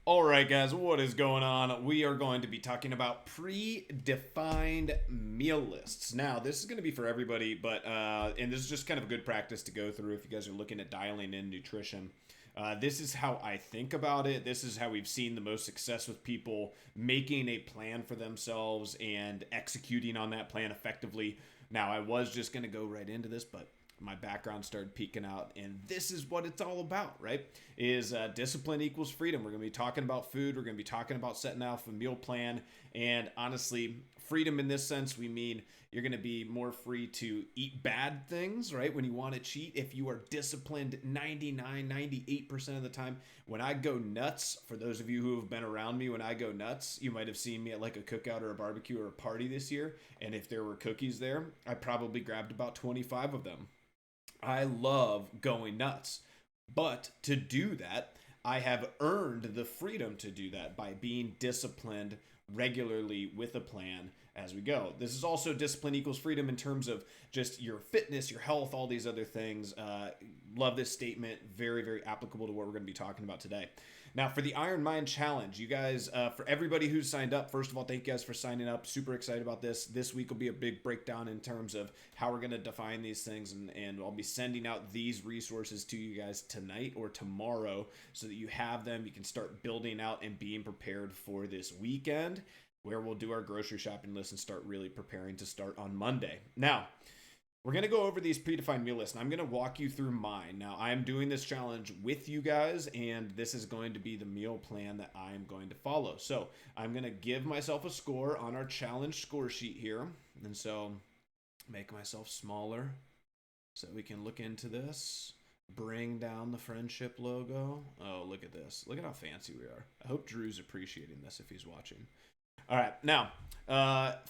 All right, guys, what is going on? We are going to be talking about predefined meal lists. Now, this is going to be for everybody, but and this is just kind of a good practice to go through if you guys are looking at dialing in nutrition. This is how I think about it. This is how we've seen the most success with people making a plan for themselves and executing on that plan effectively. Now, I was just going to go right into this, but my background started peeking out, and this is what it's all about, right? Is discipline equals freedom. We're going to be talking about food. We're going to be talking about setting out a meal plan. And honestly, freedom in this sense, we mean you're going to be more free to eat bad things, right? When you want to cheat, if you are disciplined 99, 98% of the time. When I go nuts, for those of you who have been around me, when I go nuts, you might have seen me at like a cookout or a barbecue or a party this year. And if there were cookies there, I probably grabbed about 25 of them. I love going nuts. But to do that, I have earned the freedom to do that by being disciplined regularly with a plan as we go. This is also discipline equals freedom in terms of just your fitness, your health, all these other things. Love this statement. Very, very applicable to what we're going to be talking about today. Now, for the Iron Mind Challenge, you guys, for everybody who's signed up, first of all, thank you guys for signing up. Super excited about this. This week will be a big breakdown in terms of how we're going to define these things, and I'll be sending out these resources to you guys tonight or tomorrow so that you have them. You can start building out and being prepared for this weekend where we'll do our grocery shopping list and start really preparing to start on Monday. Now, we're going to go over these predefined meal lists, and I'm going to walk you through mine. Now, I am doing this challenge with you guys, and this is going to be the meal plan that I am going to follow. So, I'm going to give myself a score on our challenge score sheet here. And so, make myself smaller so that we can look into this. Bring down the friendship logo. Oh, look at this. Look at how fancy we are. I hope Drew's appreciating this if he's watching. All right, now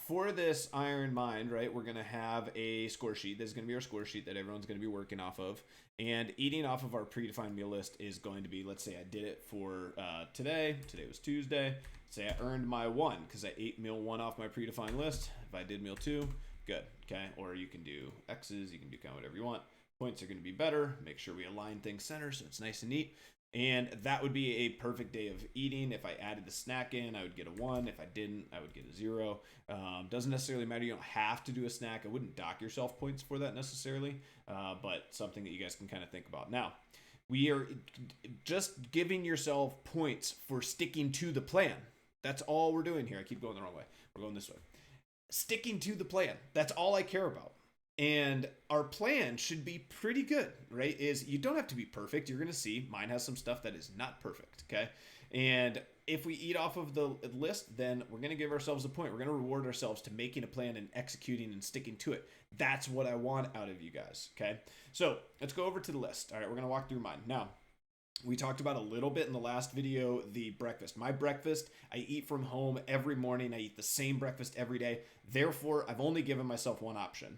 for this Iron Mind, right, we're gonna have a score sheet. This is gonna be our score sheet that everyone's gonna be working off of, and eating off of our predefined meal list is going to be. Let's say I did it for today. Today was Tuesday. Say I earned my one because I ate meal one off my predefined list. If I did meal two, good. Okay, or you can do X's. You can do kind of whatever you want. Points are going to be better. Make sure we align things center so it's nice and neat. And that would be a perfect day of eating. If I added the snack in, I would get a 1. If I didn't, I would get a 0. Doesn't necessarily matter. You don't have to do a snack. I wouldn't dock yourself points for that necessarily, but something that you guys can kind of think about. Now, we are just giving yourself points for sticking to the plan. That's all we're doing here. I keep going the wrong way. We're going this way. Sticking to the plan. That's all I care about. And our plan should be pretty good, right? Is you don't have to be perfect. You're going to see mine has some stuff that is not perfect, okay? And if we eat off of the list, then we're going to give ourselves a point. We're going to reward ourselves to making a plan and executing and sticking to it. That's what I want out of you guys, okay? So let's go over to the list. All right, we're going to walk through mine. Now, we talked about a little bit in the last video, the breakfast. My breakfast, I eat from home every morning. I eat the same breakfast every day. Therefore, I've only given myself one option.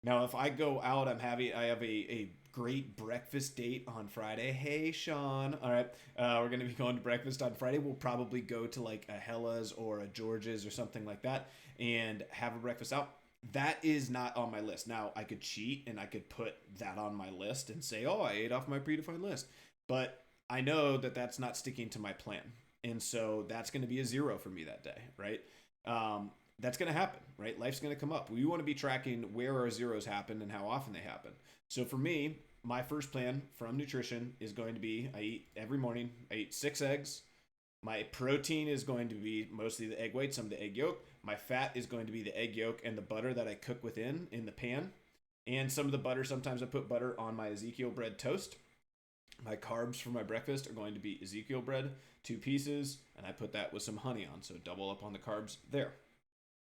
Now, if I go out, I have a great breakfast date on Friday. Hey, Sean. All right. We're going to be going to breakfast on Friday. We'll probably go to like a Hella's or a George's or something like that and have a breakfast out. That is not on my list. Now, I could cheat and I could put that on my list and say, oh, I ate off my predefined list. But I know that that's not sticking to my plan. And so that's going to be a 0 for me that day, right? That's going to happen, right? Life's going to come up. We want to be tracking where our zeros happen and how often they happen. So for me, my first plan from nutrition is going to be I eat every morning, I eat 6 eggs. My protein is going to be mostly the egg white, some of the egg yolk. My fat is going to be the egg yolk and the butter that I cook within in the pan. And some of the butter, sometimes I put butter on my Ezekiel bread toast. My carbs for my breakfast are going to be Ezekiel bread, 2 pieces, and I put that with some honey on, so double up on the carbs there.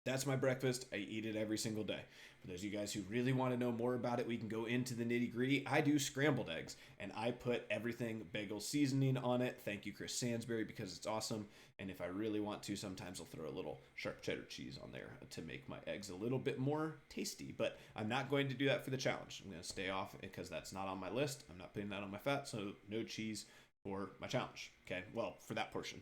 That's my breakfast. I eat it every single day. For those of you guys who really want to know more about it, we can go into the nitty gritty. I do scrambled eggs, and I put everything bagel seasoning on it. Thank you, Chris Sansbury, because it's awesome. And if I really want to, sometimes I'll throw a little sharp cheddar cheese on there to make my eggs a little bit more tasty. But I'm not going to do that for the challenge. I'm going to stay off because that's not on my list. I'm not putting that on my fat, so no cheese for my challenge. Okay, well, for that portion.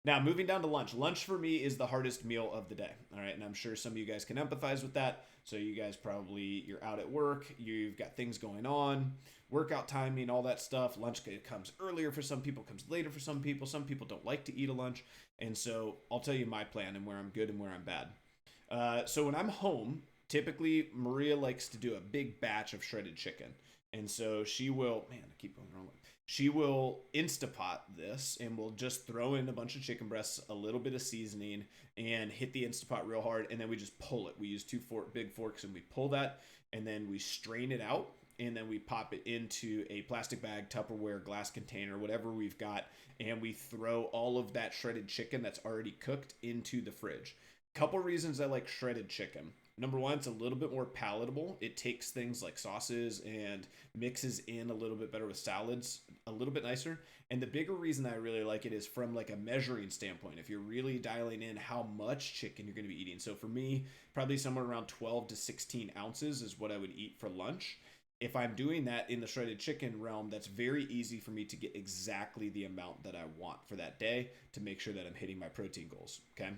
Now, moving down to lunch. Lunch for me is the hardest meal of the day. All right. And I'm sure some of you guys can empathize with that. So, you guys probably, you're out at work, you've got things going on, workout timing, all that stuff. Lunch comes earlier for some people, comes later for some people. Some people don't like to eat a lunch. And so, I'll tell you my plan and where I'm good and where I'm bad. So, when I'm home, typically Maria likes to do a big batch of shredded chicken. And so she will, man, I keep going wrong. She will Instapot this and will just throw in a bunch of chicken breasts, a little bit of seasoning, and hit the Instapot real hard. And then we just pull it. We use big forks and we pull that, and then we strain it out. And then we pop it into a plastic bag, Tupperware, glass container, whatever we've got. And we throw all of that shredded chicken that's already cooked into the fridge. Couple reasons I like shredded chicken. Number one, it's a little bit more palatable. It takes things like sauces and mixes in a little bit better with salads, a little bit nicer. And the bigger reason I really like it is from like a measuring standpoint. If you're really dialing in how much chicken you're going to be eating. So for me, probably somewhere around 12 to 16 ounces is what I would eat for lunch. If I'm doing that in the shredded chicken realm, that's very easy for me to get exactly the amount that I want for that day to make sure that I'm hitting my protein goals. Okay.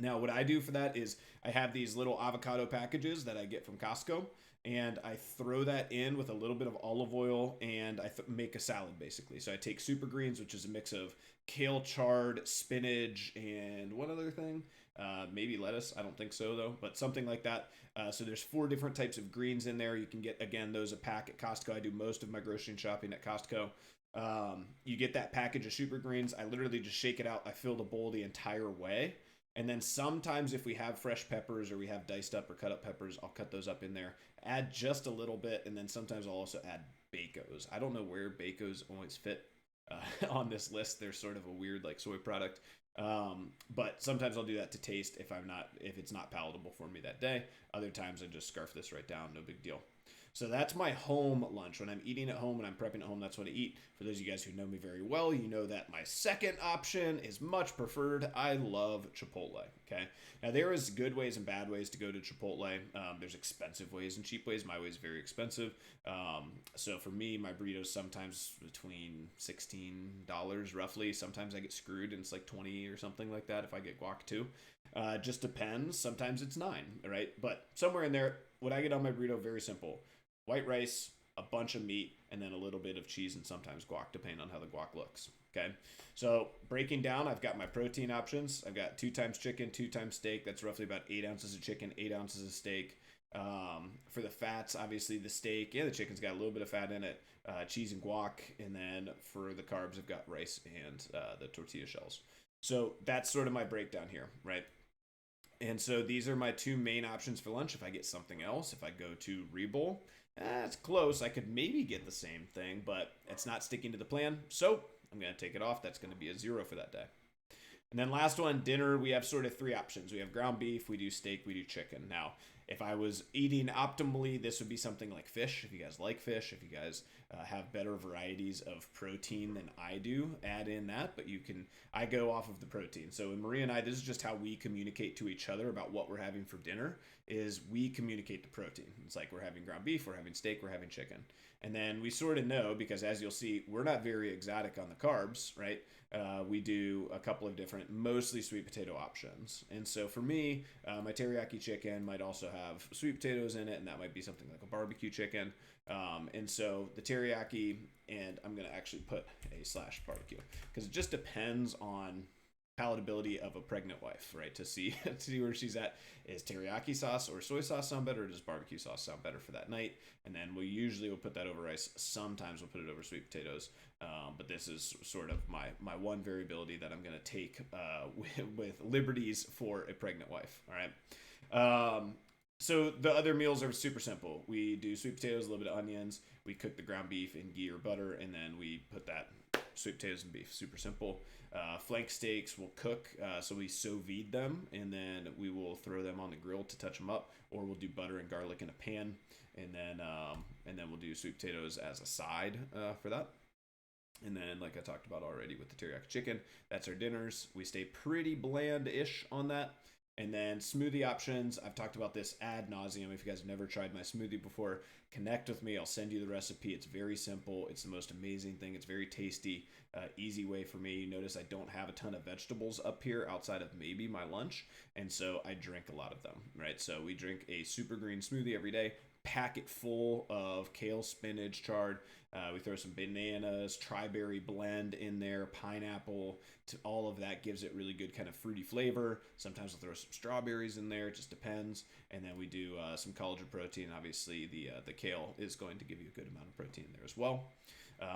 Now, what I do for that is I have these little avocado packages that I get from Costco, and I throw that in with a little bit of olive oil, and I make a salad basically. So I take super greens, which is a mix of kale, chard, spinach, and one other thing, maybe lettuce. I don't think so though, but something like that. So there's 4 different types of greens in there. You can get, again, those a pack at Costco. I do most of my grocery shopping at Costco. You get that package of super greens. I literally just shake it out. I fill the bowl the entire way. And then sometimes if we have fresh peppers or we have diced up or cut up peppers, I'll cut those up in there, add just a little bit, and then sometimes I'll also add Bacos. I don't know where Bacos always fit on this list. They're sort of a weird like soy product. But sometimes I'll do that to taste if it's not palatable for me that day. Other times I just scarf this right down, no big deal. So that's my home lunch. When I'm eating at home and I'm prepping at home, that's what I eat. For those of you guys who know me very well, you know that my second option is much preferred. I love Chipotle. Okay. Now there is good ways and bad ways to go to Chipotle. There's expensive ways and cheap ways. My way is very expensive. So for me, my burritos sometimes between $16 roughly. Sometimes I get screwed and it's like 20 or something like that if I get guac too. Just depends. Sometimes it's 9, right? But somewhere in there, what I get on my burrito, very simple. White rice, a bunch of meat, and then a little bit of cheese and sometimes guac, depending on how the guac looks. Okay. So breaking down, I've got my protein options. I've got 2 times chicken, 2 times steak. That's roughly about 8 ounces of chicken, 8 ounces of steak. For the fats, obviously the steak and the chicken's got a little bit of fat in it, cheese and guac. And then for the carbs, I've got rice and the tortilla shells. So that's sort of my breakdown here, right? And so these are my 2 main options for lunch. If I get something else, if I go to Rebowl, it's close. I could maybe get the same thing, but it's not sticking to the plan. So I'm going to take it off. That's going to be a 0 for that day. And then last one, dinner, we have sort of 3 options. We have ground beef, we do steak, we do chicken. Now, if I was eating optimally, this would be something like fish. If you guys like fish, if you guys have better varieties of protein than I do, add in that. But I go off of the protein. So in Maria and I, this is just how we communicate to each other about what we're having for dinner, is we communicate the protein. It's like we're having ground beef, we're having steak, we're having chicken. And then we sort of know, because as you'll see, we're not very exotic on the carbs, right? We do a couple of different, mostly sweet potato options. And so for me, my teriyaki chicken might also have sweet potatoes in it, and that might be something like a barbecue chicken. And so the teriyaki, and I'm going to actually put a / barbecue, because it just depends on palatability of a pregnant wife, right? To see where she's at. Is teriyaki sauce or soy sauce sound better, or does barbecue sauce sound better for that night? And then we usually will put that over rice. Sometimes we'll put it over sweet potatoes. But this is sort of my one variability that I'm going to take with liberties for a pregnant wife. All right. So the other meals are super simple. We do sweet potatoes, a little bit of onions. We cook the ground beef in ghee or butter, and then we put that sweet potatoes and beef. Super simple. Flank steaks we'll cook, so we sous vide them, and then we will throw them on the grill to touch them up, or we'll do butter and garlic in a pan, and then we'll do sweet potatoes as a side for that. And then, like I talked about already with the teriyaki chicken, that's our dinners. We stay pretty bland-ish on that. And then smoothie options, I've talked about this ad nauseum. If you guys have never tried my smoothie before, connect with me. I'll send you the recipe. It's very simple. It's the most amazing thing. It's very tasty, easy way for me. You notice I don't have a ton of vegetables up here outside of maybe my lunch, and so I drink a lot of them, right? So we drink a super green smoothie every day, pack it full of kale, spinach, chard. We throw some bananas, tri-berry blend in there, pineapple. All of that gives it really good kind of fruity flavor. Sometimes we'll throw some strawberries in there. It just depends. And then we do some collagen protein. Obviously, the kale is going to give you a good amount of protein in there as well.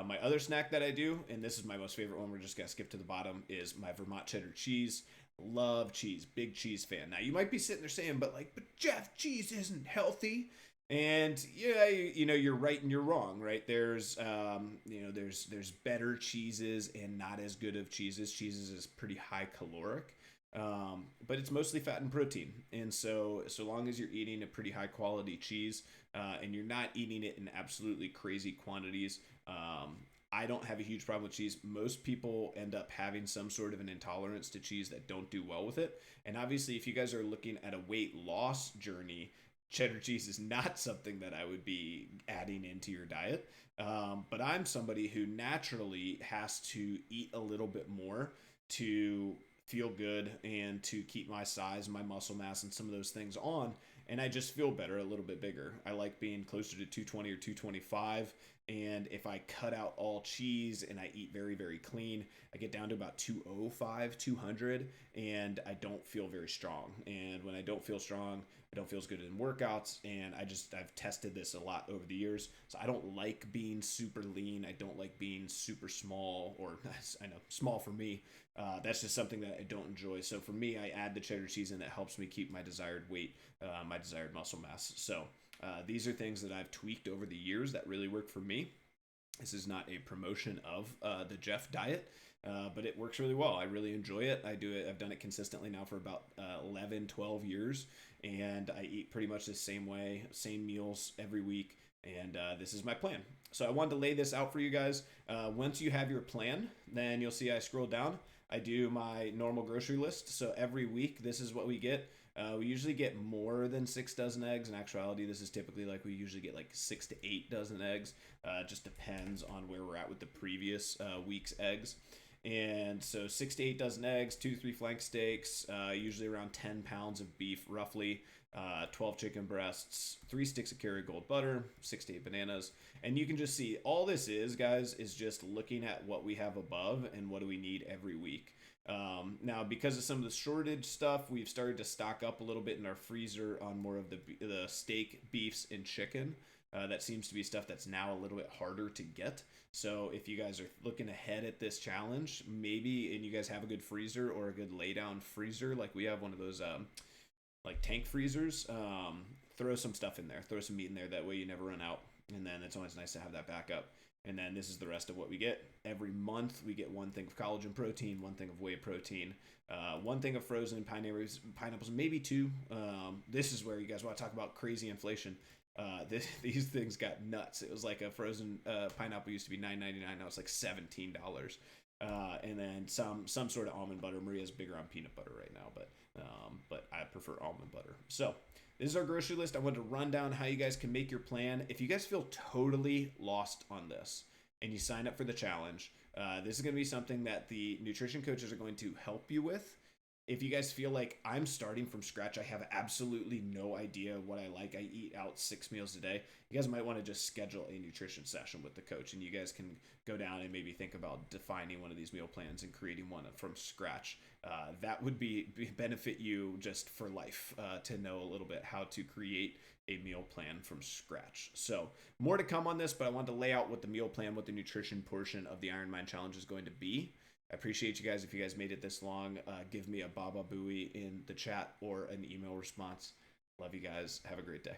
My other snack that I do, and this is my most favorite one, we're just going to skip to the bottom, is my Vermont cheddar cheese. Love cheese. Big cheese fan. Now, you might be sitting there saying, but Jeff, cheese isn't healthy. And yeah, you're right and you're wrong, right? There's better cheeses and not as good of cheeses. Cheeses is pretty high caloric, but it's mostly fat and protein. And so long as you're eating a pretty high quality cheese, and you're not eating it in absolutely crazy quantities, I don't have a huge problem with cheese. Most people end up having some sort of an intolerance to cheese that don't do well with it. And obviously, if you guys are looking at a weight loss journey, cheddar cheese is not something that I would be adding into your diet. But I'm somebody who naturally has to eat a little bit more to feel good and to keep my size, my muscle mass, and some of those things on. And I just feel better, a little bit bigger. I like being closer to 220 or 225. And if I cut out all cheese and I eat very, very clean, I get down to about 205, 200, and I don't feel very strong. And when I don't feel strong, I don't feel as good in workouts. And I've tested this a lot over the years. So I don't like being super lean. I don't like being super small, or I know, small for me. That's just something that I don't enjoy. So for me, I add the cheddar cheese and it helps me keep my desired weight, my desired muscle mass. So these are things that I've tweaked over the years that really work for me. This is not a promotion of the Jeff diet, but it works really well. I really enjoy it. I do it. I've done it consistently now for about 11, 12 years, and I eat pretty much the same way, same meals every week, and this is my plan. So I wanted to lay this out for you guys. Once you have your plan, then you'll see I scroll down. I do my normal grocery list. So every week, this is what we get. We usually get more than 6 dozen eggs. In actuality, this is typically we usually get 6 to 8 dozen eggs. Just depends on where we're at with the previous week's eggs. And so 6 to 8 dozen eggs, 2 to 3 flank steaks, usually around 10 pounds of beef, roughly, 12 chicken breasts, 3 sticks of Kerrygold butter, 6 to 8 bananas. And you can just see all this is, guys, is just looking at what we have above and what do we need every week. Now, because of some of the shortage stuff, we've started to stock up a little bit in our freezer on more of the steak, beefs, and chicken. That seems to be stuff that's now a little bit harder to get. So if you guys are looking ahead at this challenge, maybe, and you guys have a good freezer or a good lay down freezer, like we have one of those tank freezers, throw some stuff in there, throw some meat in there. That way you never run out. And then it's always nice to have that backup. And then this is the rest of what we get. Every month we get 1 thing of collagen protein, 1 thing of whey protein, 1 thing of frozen pineapples, maybe 2. This is where you guys want to talk about crazy inflation. These things got nuts. It was like a frozen pineapple used to be $9.99. Now it's like $17. And then some sort of almond butter. Maria's bigger on peanut butter right now, but I prefer almond butter. So this is our grocery list. I wanted to run down how you guys can make your plan. If you guys feel totally lost on this and you sign up for the challenge, this is going to be something that the nutrition coaches are going to help you with. If you guys feel like I'm starting from scratch, I have absolutely no idea what I like. I eat out 6 meals a day. You guys might want to just schedule a nutrition session with the coach, and you guys can go down and maybe think about defining one of these meal plans and creating one from scratch. That would benefit you just for life, to know a little bit how to create a meal plan from scratch. So more to come on this, but I wanted to lay out what the meal plan, what the nutrition portion of the Iron Mind Challenge is going to be. I appreciate you guys. If you guys made it this long, give me a Baba Booey in the chat or an email response. Love you guys. Have a great day.